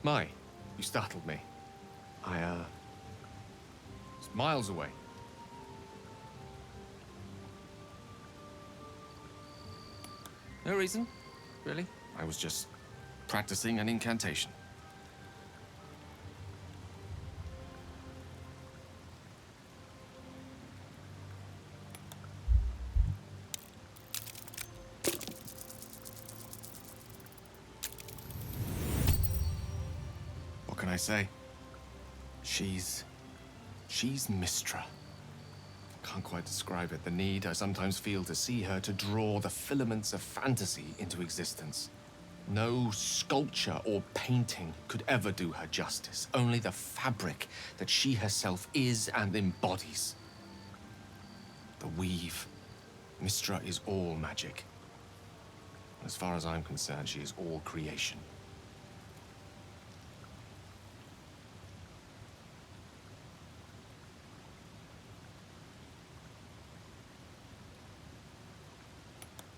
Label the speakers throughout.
Speaker 1: My, you startled me. It's miles away. No reason, really. I was just practicing an incantation. What can I say? She's Mystra. Can't quite describe it, the need I sometimes feel to see her, to draw the filaments of fantasy into existence. No sculpture or painting could ever do her justice, only the fabric that she herself is and embodies. The weave. Mystra is all magic. As far as I'm concerned, she is all creation.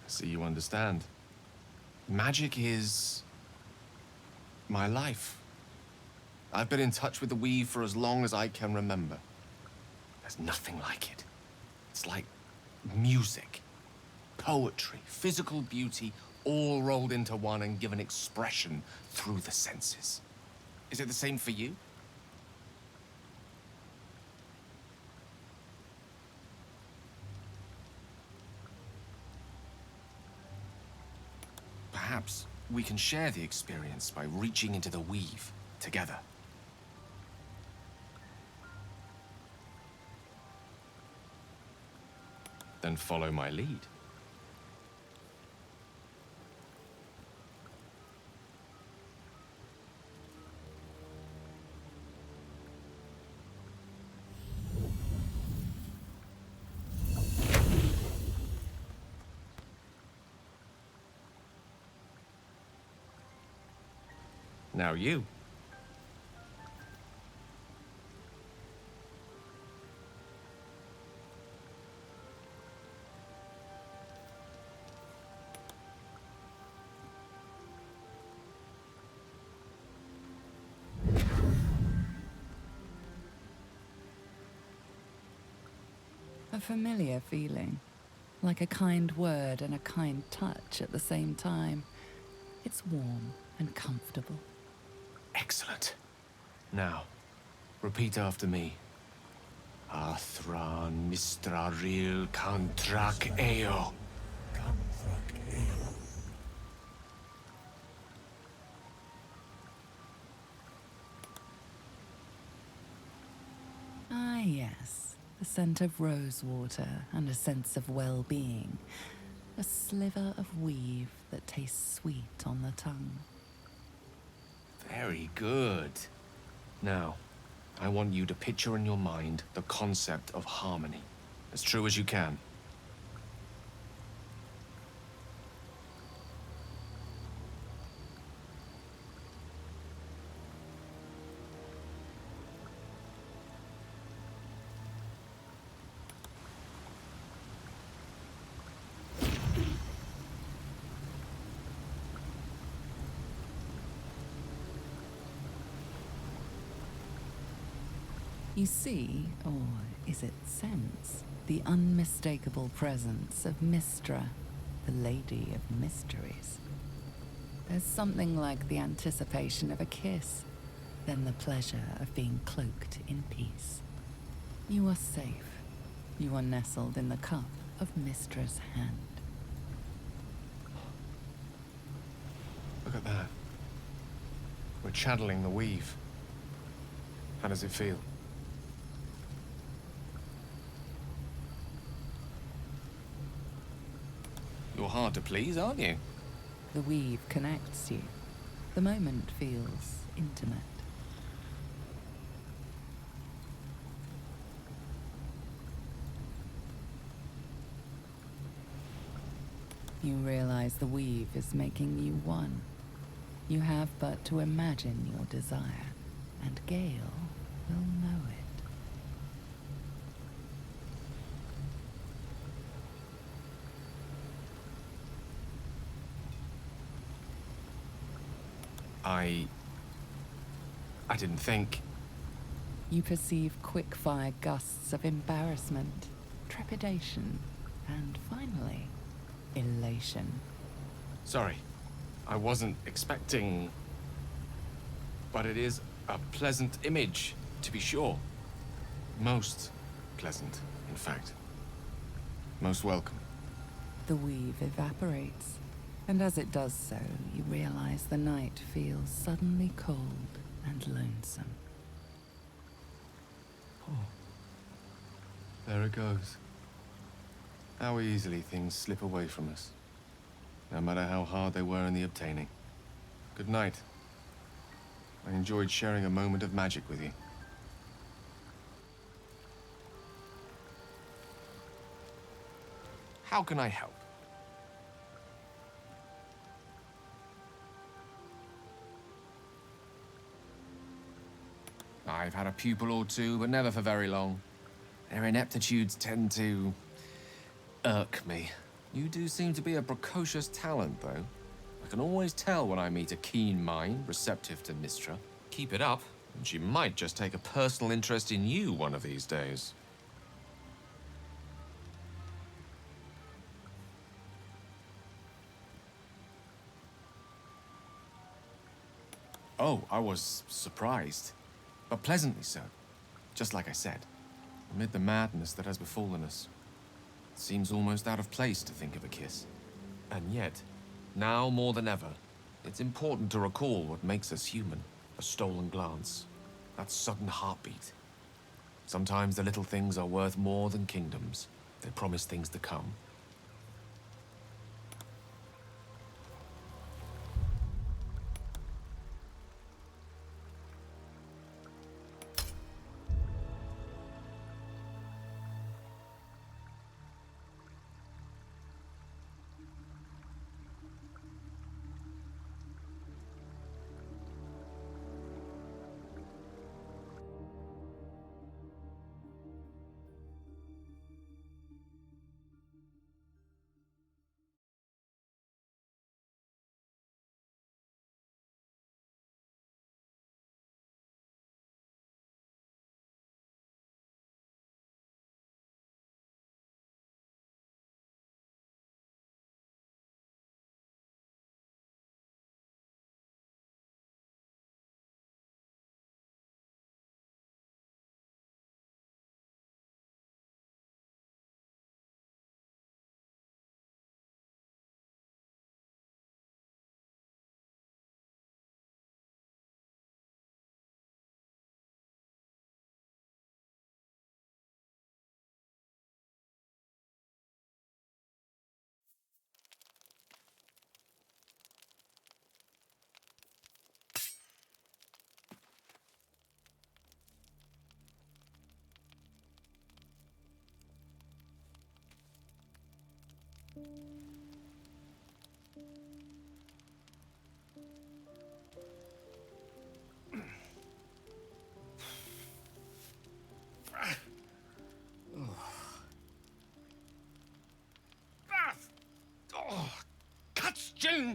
Speaker 1: See, you understand. Magic is my life. I've been in touch with the weave for as long as I can remember. There's nothing like it. It's like music, poetry, physical beauty, all rolled into one and given expression through the senses. Is it the same for you? Perhaps we can share the experience by reaching into the weave together. Then follow my lead. Now you.
Speaker 2: A familiar feeling, like a kind word and a kind touch at the same time. It's warm and comfortable.
Speaker 1: Excellent. Now, repeat after me. Athran Mistraril Kantrak Eo.
Speaker 2: Ah, yes. The scent of rosewater and a sense of well-being. A sliver of weave that tastes sweet on the tongue.
Speaker 1: Very good. Now, I want you to picture in your mind the concept of harmony, as true as you can.
Speaker 2: You see, or is it sense, the unmistakable presence of Mystra, the Lady of Mysteries. There's something like the anticipation of a kiss, then the pleasure of being cloaked in peace. You are safe. You are nestled in the cup of Mystra's hand.
Speaker 1: Look at that. We're channeling the weave. How does it feel? You're hard to please, aren't you?
Speaker 2: The weave connects you. The moment feels intimate. You realize the weave is making you one. You have but to imagine your desire, and Gale will know it.
Speaker 1: I didn't think.
Speaker 2: You perceive quick-fire gusts of embarrassment, trepidation, and finally, elation.
Speaker 1: Sorry, I wasn't expecting... But it is a pleasant image, to be sure. Most pleasant, in fact. Most welcome.
Speaker 2: The weave evaporates, and as it does so, you realize the night feels suddenly cold and lonesome.
Speaker 1: Oh. There it goes. How easily things slip away from us, no matter how hard they were in the obtaining. Good night. I enjoyed sharing a moment of magic with you. How can I help? I've had a pupil or two, but never for very long. Their ineptitudes tend to irk me. You do seem to be a precocious talent, though. I can always tell when I meet a keen mind, receptive to Mystra. Keep it up, and she might just take a personal interest in you one of these days. Oh, I was surprised, but pleasantly so. Just like I said, amid the madness that has befallen us. It seems almost out of place to think of a kiss. And yet, now more than ever, it's important to recall what makes us human. A stolen glance, that sudden heartbeat. Sometimes the little things are worth more than kingdoms. They promise things to come.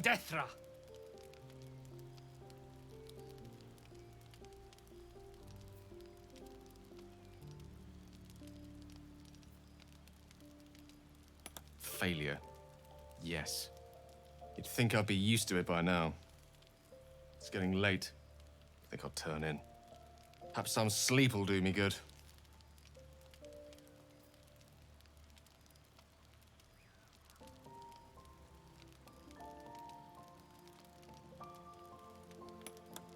Speaker 3: Dethra.
Speaker 1: Failure. Yes. You'd think I'd be used to it by now. It's getting late. I think I'll turn in. Perhaps some sleep will do me good.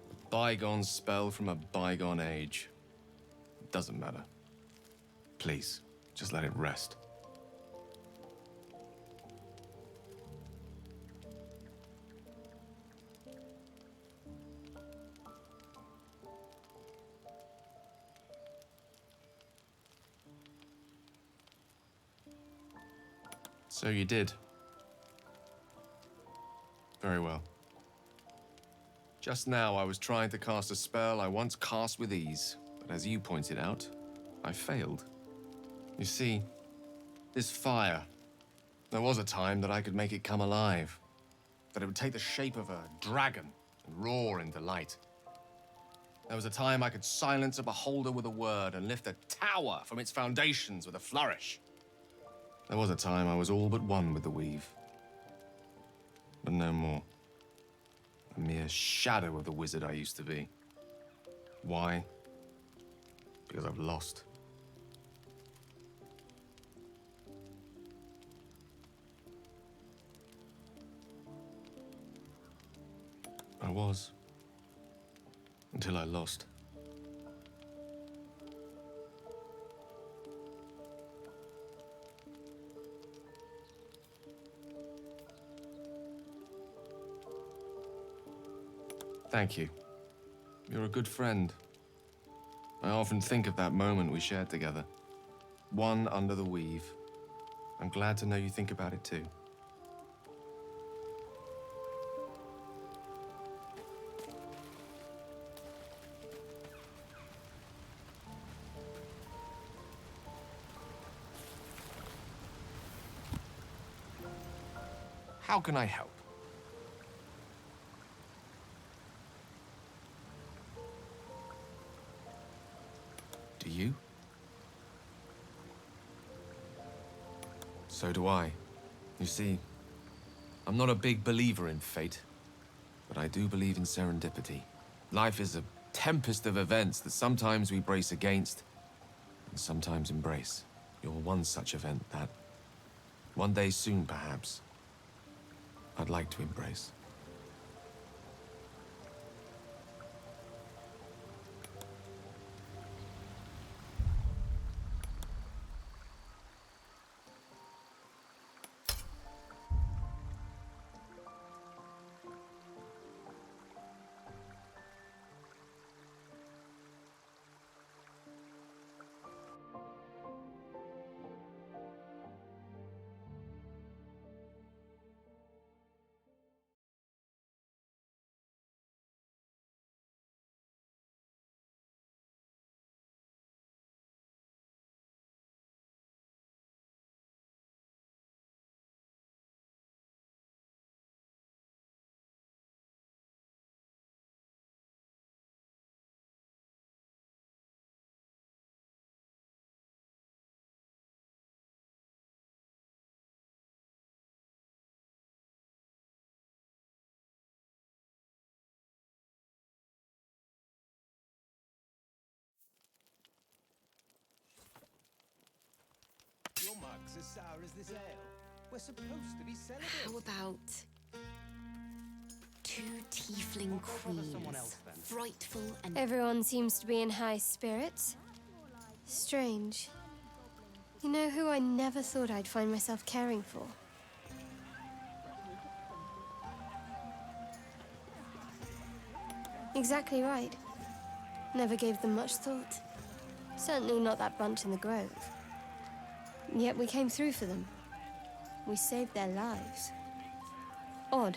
Speaker 1: A bygone spell from a bygone age. It doesn't matter. Please, just let it rest. So you did. Very well. Just now I was trying to cast a spell I once cast with ease, but as you pointed out, I failed. You see, this fire, there was a time that I could make it come alive, that it would take the shape of a dragon and roar in delight. There was a time I could silence a beholder with a word and lift a tower from its foundations with a flourish. There was a time I was all but one with the weave. But no more. A mere shadow of the wizard I used to be. Why? Because I've lost. I was. Until I lost. Thank you. You're a good friend. I often think of that moment we shared together. One under the weave. I'm glad to know you think about it too. How can I help? Do you? So do I. You see, I'm not a big believer in fate, but I do believe in serendipity. Life is a tempest of events that sometimes we brace against, and sometimes embrace. You're one such event that, one day soon perhaps, I'd like to embrace.
Speaker 3: Your mug's as sour as this ale. We're supposed to be celebrating.
Speaker 4: How about two tiefling queens, frightful and...
Speaker 5: Everyone seems to be in high spirits. Strange. You know who I never thought I'd find myself caring for? Exactly right. Never gave them much thought. Certainly not that bunch in the grove. Yet we came through for them. We saved their lives. Odd.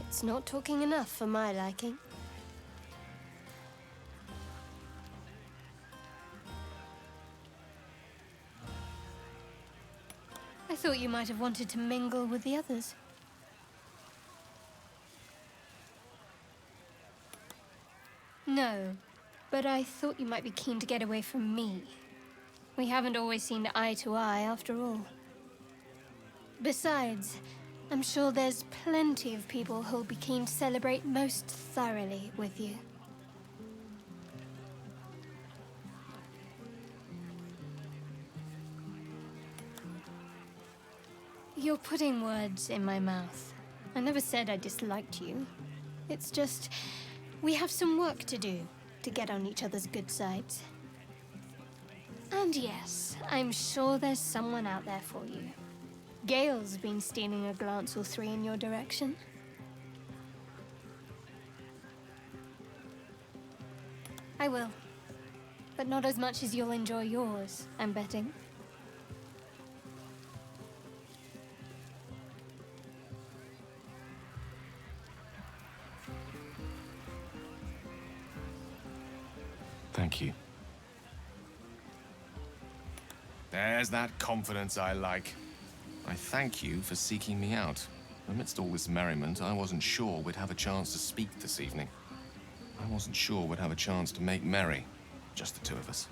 Speaker 5: It's not talking enough for my liking. I thought you might have wanted to mingle with the others. No, but I thought you might be keen to get away from me. We haven't always seen eye to eye, after all. Besides, I'm sure there's plenty of people who'll be keen to celebrate most thoroughly with you. You're putting words in my mouth. I never said I disliked you. It's just, we have some work to do to get on each other's good sides. And yes, I'm sure there's someone out there for you. Gale's been stealing a glance or three in your direction. I will. But not as much as you'll enjoy yours, I'm betting.
Speaker 1: Thank you. There's that confidence I like. I thank you for seeking me out. Amidst all this merriment, I wasn't sure we'd have a chance to speak this evening. I wasn't sure we'd have a chance to make merry, just the two of us.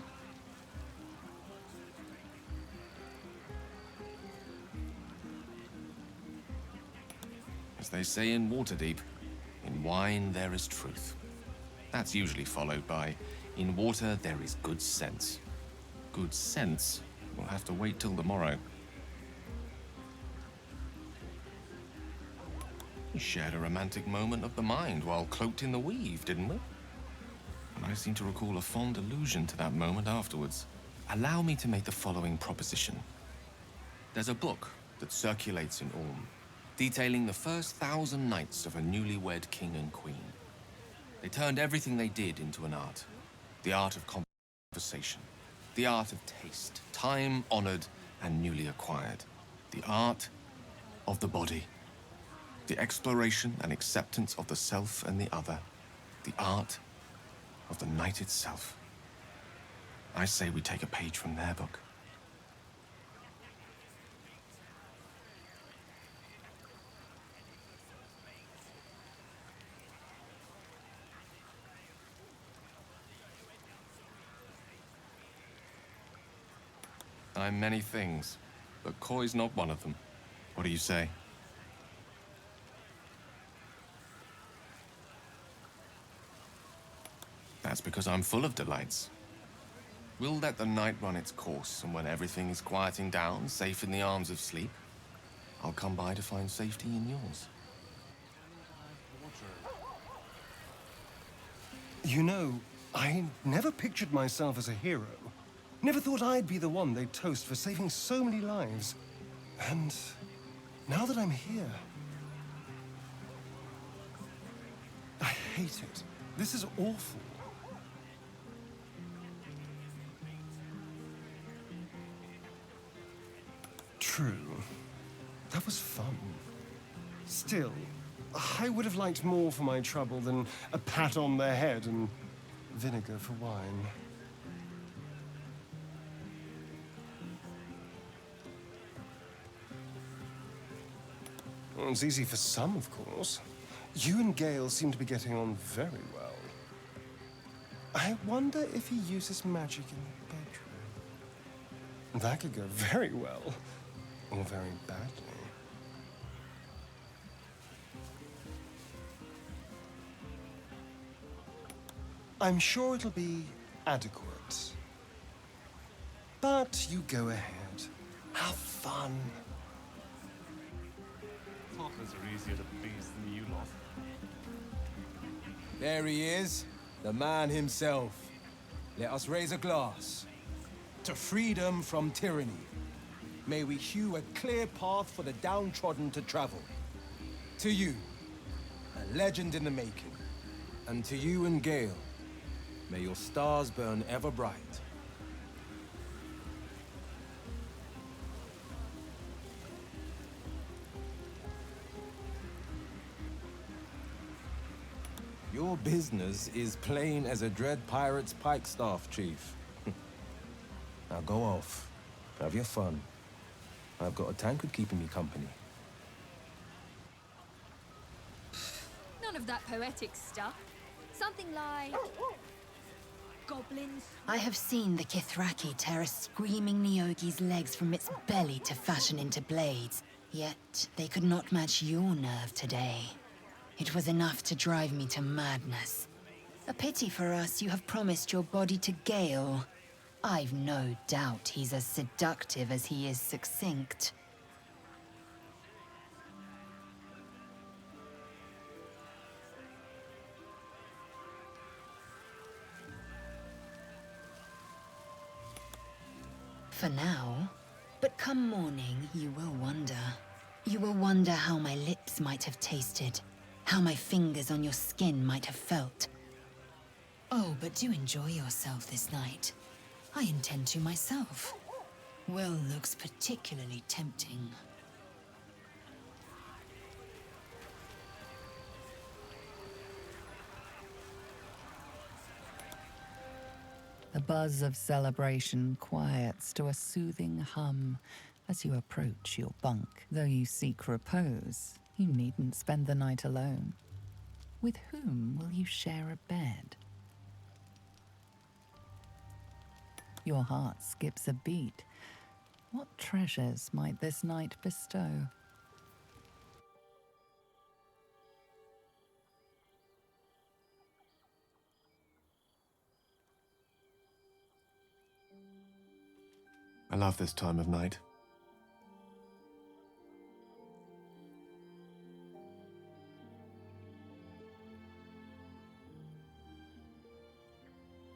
Speaker 1: As they say in Waterdeep, in wine there is truth. That's usually followed by, in water there is good sense. Good sense will have to wait till tomorrow. We shared a romantic moment of the mind while cloaked in the weave, didn't we? And I seem to recall a fond allusion to that moment afterwards. Allow me to make the following proposition. There's a book that circulates in Ulm, detailing the first 1,000 nights of a newlywed king and queen. They turned everything they did into an art. The art of conversation. The art of taste, time-honored and newly acquired. The art of the body. The exploration and acceptance of the self and the other. The art of the night itself. I say we take a page from their book. I'm many things, but coy's not one of them. What do you say? That's because I'm full of delights. We'll let the night run its course, and when everything is quieting down, safe in the arms of sleep, I'll come by to find safety in yours.
Speaker 6: You know, I never pictured myself as a hero. Never thought I'd be the one they'd toast for saving so many lives. And now that I'm here, I hate it. This is awful. True. That was fun. Still, I would have liked more for my trouble than a pat on the head and vinegar for wine. Well, it's easy for some, of course. You and Gale seem to be getting on very well. I wonder if he uses magic in the bedroom. That could go very well, or very badly. I'm sure it'll be adequate. But you go ahead. Have fun.
Speaker 3: Talkers are easier to please than you lot.
Speaker 7: There he is, the man himself. Let us raise a glass to freedom from tyranny. May we hew a clear path for the downtrodden to travel. To you, a legend in the making. And to you and Gale, may your stars burn ever bright. Your business is plain as a dread pirate's pikestaff, Chief. Now go off. Have your fun. I've got a tankard keeping me company.
Speaker 4: None of that poetic stuff. Something like... goblins.
Speaker 8: I have seen the Kithraki tear a screaming Neogi's legs from its belly to fashion into blades. Yet they could not match your nerve today. It was enough to drive me to madness. A pity for us you have promised your body to Gale. I've no doubt he's as seductive as he is succinct. For now, but come morning, you will wonder. You will wonder how my lips might have tasted, how my fingers on your skin might have felt. Oh, but do enjoy yourself this night. I intend to myself. Will looks particularly tempting.
Speaker 2: The buzz of celebration quiets to a soothing hum As you approach your bunk, though you seek repose, you needn't spend the night alone. With whom will you share a bed? Your heart skips a beat. What treasures might this night bestow?
Speaker 1: I love this time of night.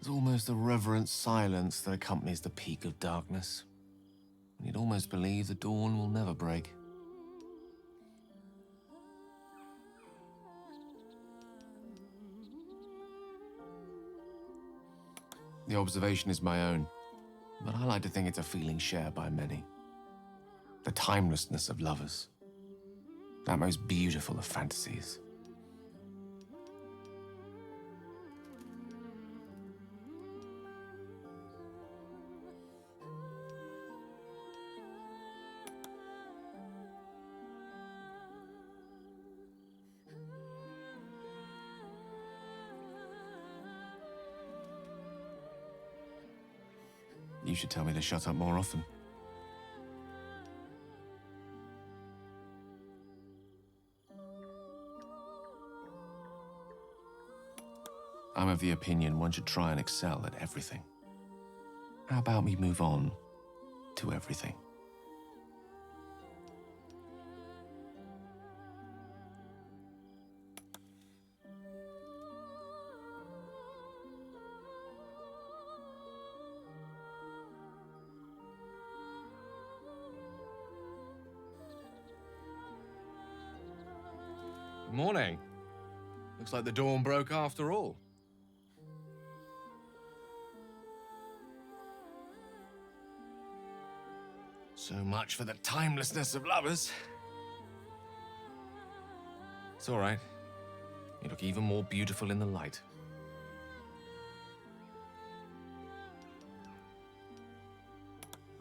Speaker 1: There's almost a reverent silence that accompanies the peak of darkness. You'd almost believe the dawn will never break. The observation is my own, but I like to think it's a feeling shared by many. The timelessness of lovers. That most beautiful of fantasies. You should tell me to shut up more often. I'm of the opinion one should try and excel at everything. How about we move on to everything? Morning. Looks like the dawn broke after all. So much for the timelessness of lovers. It's all right. You look even more beautiful in the light.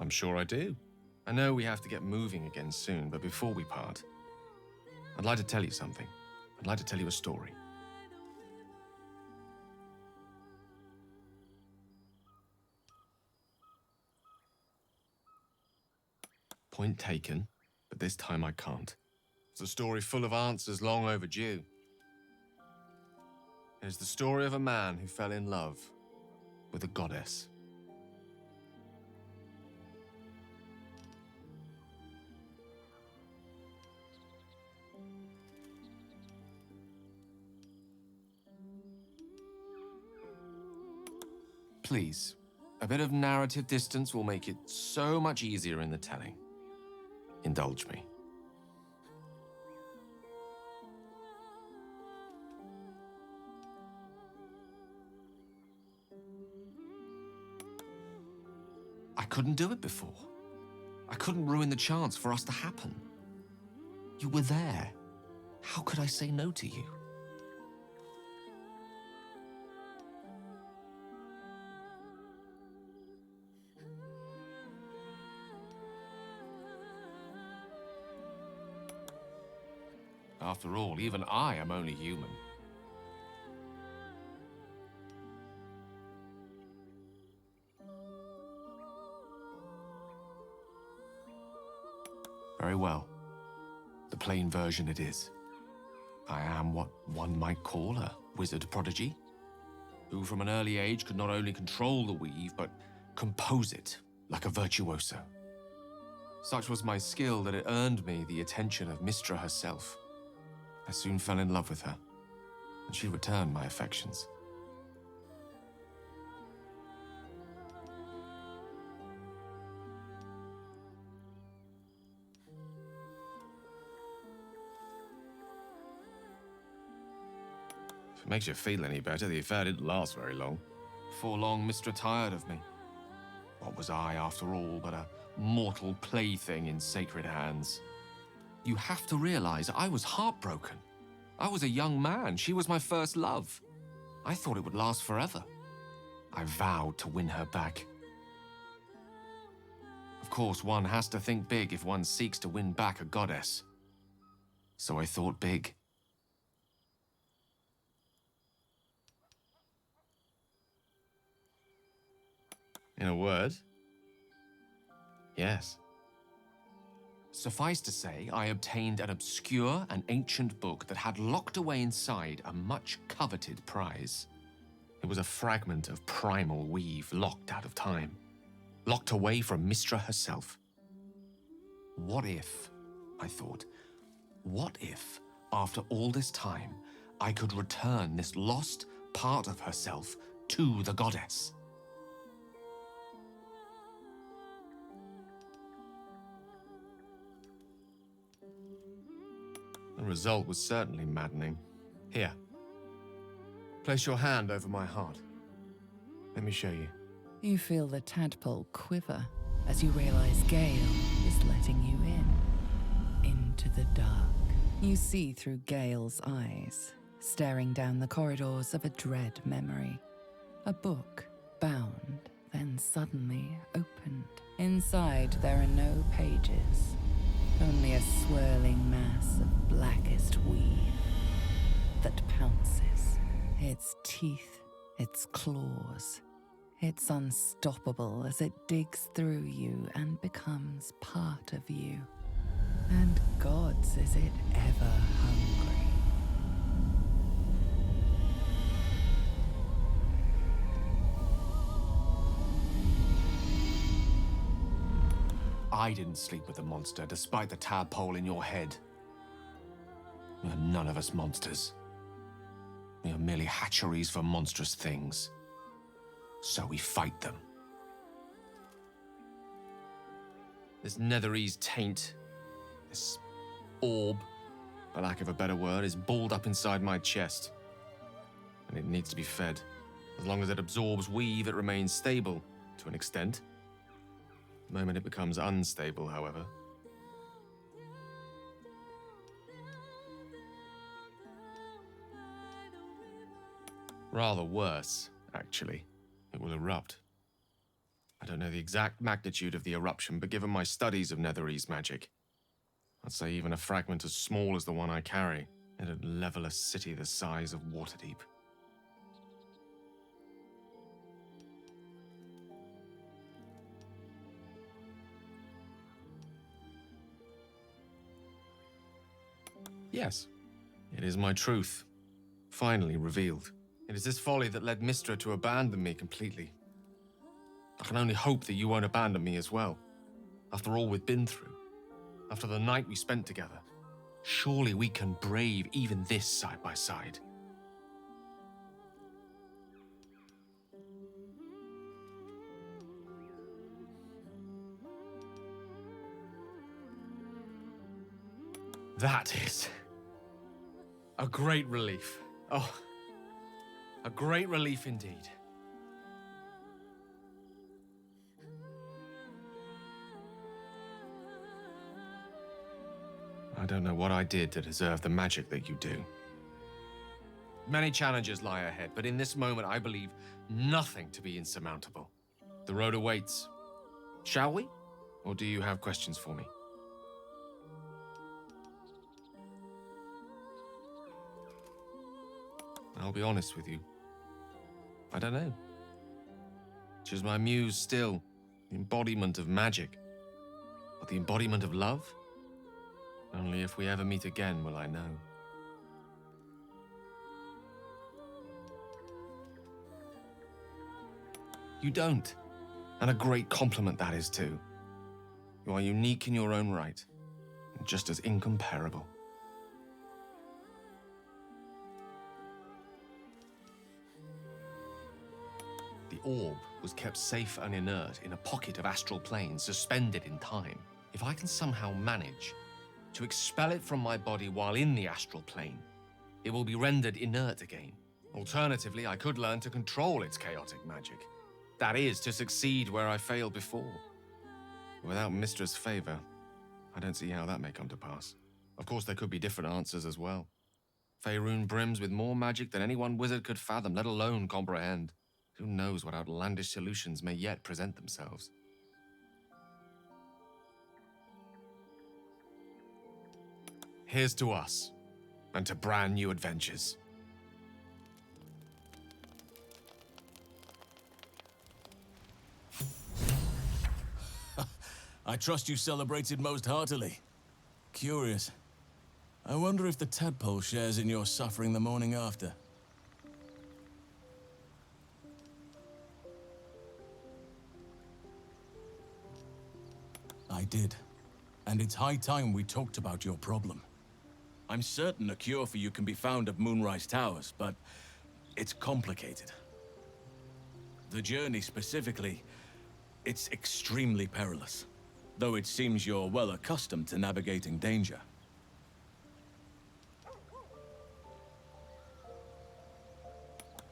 Speaker 1: I'm sure I do. I know we have to get moving again soon, but before we part, I'd like to tell you something. I'd like to tell you a story. Point taken, but this time I can't. It's a story full of answers long overdue. It is the story of a man who fell in love with a goddess. Please, a bit of narrative distance will make it so much easier in the telling. Indulge me. I couldn't do it before. I couldn't ruin the chance for us to happen. You were there. How could I say no to you? After all, even I am only human. Very well. The plain version it is. I am what one might call a wizard prodigy, who from an early age could not only control the weave, but compose it like a virtuoso. Such was my skill that it earned me the attention of Mystra herself. I soon fell in love with her, and she returned my affections. If it makes you feel any better, the affair didn't last very long. Before long, Mystra tired of me. What was I, after all, but a mortal plaything in sacred hands? You have to realize I was heartbroken. I was a young man. She was my first love. I thought it would last forever. I vowed to win her back. Of course, one has to think big if one seeks to win back a goddess. So I thought big. In a word, yes. Suffice to say, I obtained an obscure and ancient book that had locked away inside a much coveted prize. It was a fragment of primal weave locked out of time, locked away from Mystra herself. What if, I thought, what if, after all this time, I could return this lost part of herself to the goddess? The result was certainly maddening. Here. Place your hand over my heart. Let me show you.
Speaker 2: You feel the tadpole quiver as you realize Gale is letting you into the dark. You see through Gale's eyes, staring down the corridors of a dread memory. A book, bound, then suddenly opened. Inside, there are no pages, only a swirling mass of blackest weave that pounces. Its teeth, its claws. It's unstoppable as it digs through you and becomes part of you. And gods, is it ever hungry.
Speaker 1: I didn't sleep with the monster, despite the tadpole in your head. We are none of us monsters. We are merely hatcheries for monstrous things. So we fight them. This Netherese taint, this orb, for lack of a better word, is balled up inside my chest. And it needs to be fed. As long as it absorbs weave, it remains stable, to an extent. The moment it becomes unstable, however. Rather worse, actually. It will erupt. I don't know the exact magnitude of the eruption, but given my studies of Netherese magic, I'd say even a fragment as small as the one I carry, it'd level a city the size of Waterdeep. Yes, it is my truth, finally revealed. It is this folly that led Mystra to abandon me completely. I can only hope that you won't abandon me as well. After all we've been through, after the night we spent together, surely we can brave even this side by side. That is a great relief. Oh, a great relief indeed. I don't know what I did to deserve the magic that you do. Many challenges lie ahead, but in this moment I believe nothing to be insurmountable. The road awaits. Shall we? Or do you have questions for me? I'll be honest with you. I don't know. She's my muse still, the embodiment of magic. But the embodiment of love? Only if we ever meet again will I know. You don't. And a great compliment that is too. You are unique in your own right, and just as incomparable. The orb was kept safe and inert in a pocket of astral plane, suspended in time. If I can somehow manage to expel it from my body while in the astral plane, it will be rendered inert again. Alternatively, I could learn to control its chaotic magic. That is, to succeed where I failed before. Without Mistra's favor, I don't see how that may come to pass. Of course, there could be different answers as well. Faerun brims with more magic than any one wizard could fathom, let alone comprehend. Who knows what outlandish solutions may yet present themselves? Here's to us, and to brand new adventures.
Speaker 9: I trust you celebrated most heartily. Curious. I wonder if the tadpole shares in your suffering the morning after. I did. And it's high time we talked about your problem. I'm certain a cure for you can be found at Moonrise Towers, but it's complicated. The journey specifically, it's extremely perilous. Though it seems you're well accustomed to navigating danger.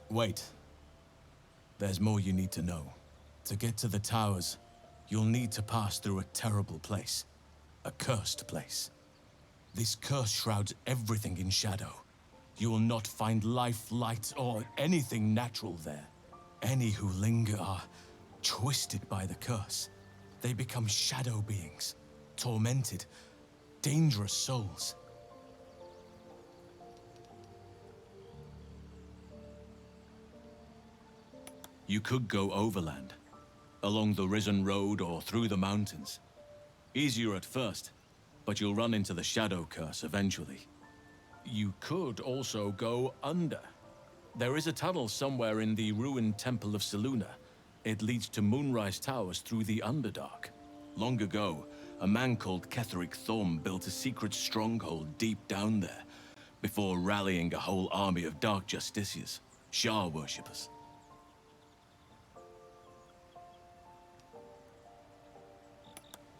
Speaker 9: Wait. There's more you need to know. To get to the towers, you'll need to pass through a terrible place. A cursed place. This curse shrouds everything in shadow. You will not find life, light, or anything natural there. Any who linger are twisted by the curse. They become shadow beings, tormented, dangerous souls. You could go overland, along the Risen Road or through the mountains. Easier at first, but you'll run into the shadow curse eventually. You could also go under. There is a tunnel somewhere in the ruined Temple of Selûne. It leads to Moonrise Towers through the Underdark. Long ago, a man called Ketheric Thorm built a secret stronghold deep down there, before rallying a whole army of Dark Justiciars, Shah worshippers.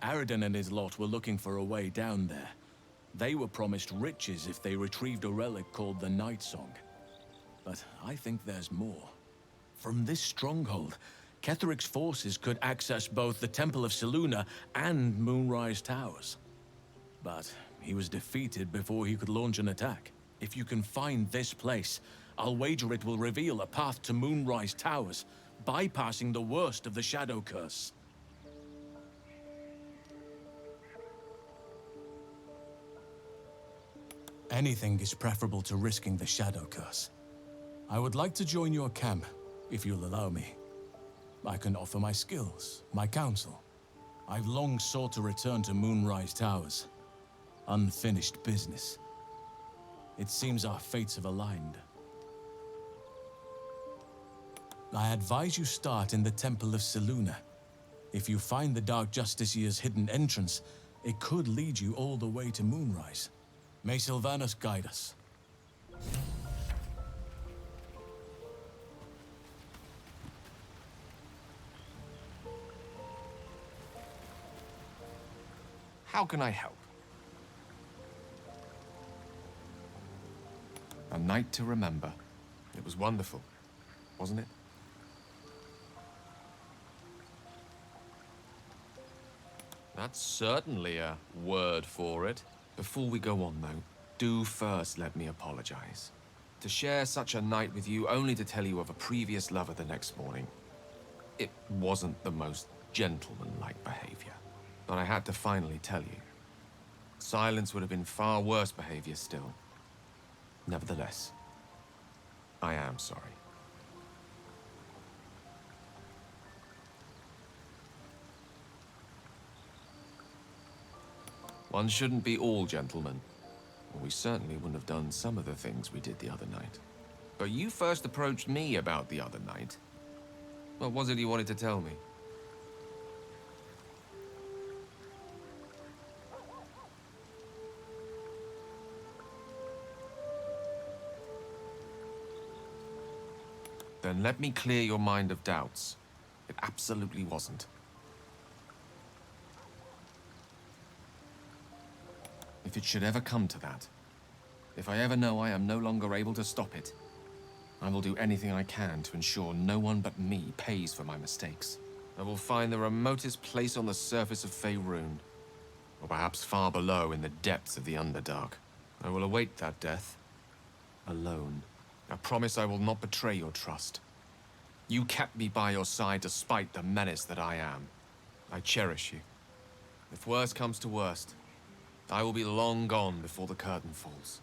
Speaker 9: Aradin and his lot were looking for a way down there. They were promised riches if they retrieved a relic called the Night Song. But I think there's more. From this stronghold, Ketheric's forces could access both the Temple of Selûne and Moonrise Towers. But he was defeated before he could launch an attack. If you can find this place, I'll wager it will reveal a path to Moonrise Towers, bypassing the worst of the Shadow Curse. Anything is preferable to risking the Shadow Curse. I would like to join your camp, if you'll allow me. I can offer my skills, my counsel. I've long sought to return to Moonrise Towers. Unfinished business. It seems our fates have aligned. I advise you start in the Temple of Selûne. If you find the Dark Justiciar's hidden entrance, it could lead you all the way to Moonrise. May Sylvanus guide us.
Speaker 1: How can I help? A night to remember. It was wonderful, wasn't it? That's certainly a word for it. Before we go on, though, do first let me apologize. To share such a night with you, only to tell you of a previous lover the next morning. It wasn't the most gentlemanlike behavior. But I had to finally tell you. Silence would have been far worse behavior still. Nevertheless, I am sorry. One shouldn't be all gentlemen. We certainly wouldn't have done some of the things we did the other night. But you first approached me about the other night. What was it you wanted to tell me? Then let me clear your mind of doubts. It absolutely wasn't. If it should ever come to that, if I ever know I am no longer able to stop it, I will do anything I can to ensure no one but me pays for my mistakes. I will find the remotest place on the surface of Faerun, or perhaps far below in the depths of the Underdark. I will await that death, alone. I promise I will not betray your trust. You kept me by your side despite the menace that I am. I cherish you. If worst comes to worst, I will be long gone before the curtain falls.